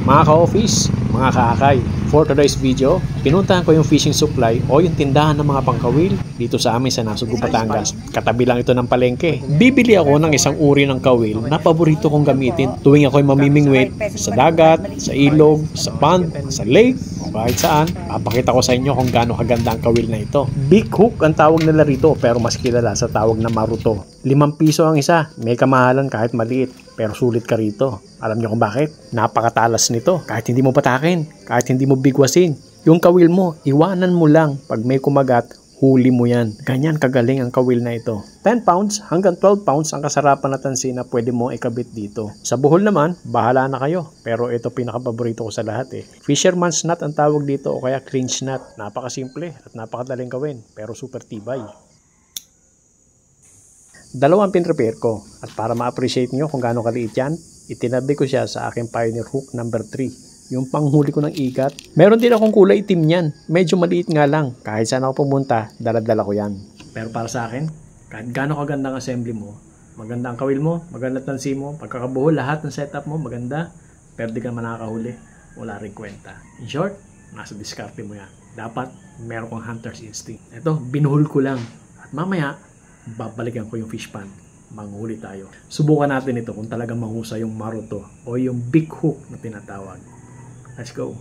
Mga ka-office, mga kaakay, for today's video, pinuntahan ko yung fishing supply o yung tindahan ng mga pangkawil dito sa amin sa Nasugbu, Batangas. Katabi lang ito ng palengke. Bibili ako ng isang uri ng kawil na paborito kong gamitin tuwing ako'y mamimingwit sa dagat, sa ilog, sa pond, sa lake, o kahit saan. Papakita ko sa inyo kung gaano kaganda ang kawil na ito. Big hook ang tawag nila rito pero mas kilala sa tawag na maruto. 5 piso ang isa, may kamahalan kahit maliit, pero sulit ka rito. Alam niyo kung bakit? Napakatalas nito. Kahit hindi mo patakin, kahit hindi mo bigwasin, yung kawil mo, iwanan mo lang. Pag may kumagat, huli mo yan. Ganyan kagaling ang kawil na ito. 10 pounds hanggang 12 pounds ang kasarapan na tansi na pwede mo ikabit dito. Sa buhol naman, bahala na kayo. Pero ito pinakapaborito ko sa lahat eh. Fisherman's knot ang tawag dito o kaya clinch knot. Napakasimple at napakadaling gawin, pero super tibay. Dalawang pinrepair ko at para ma-appreciate nyo kung gaano kaliit yan, itinabi ko siya sa aking Pioneer Hook number 3, yung panghuli ko ng ikat. Meron din akong kulay itim yan, medyo maliit nga lang. Kahit saan ako pumunta, dala-dala ko yan. Pero para sa akin, kahit gaano kaganda ang assembly mo, maganda ang kawil mo, maganda ang tansi mo, pagkakabuhol, lahat ng setup mo maganda, pero di ka naman nakakahuli, wala rin kwenta. In short, nasa diskarte mo yan. Dapat meron kang hunter's instinct. Ito, binuhol ko lang at mamaya babalikan ko yung fish pan, manghuli tayo. Subukan natin ito kung talagang mahusay yung maruto o yung big hook na tinatawag. Let's go.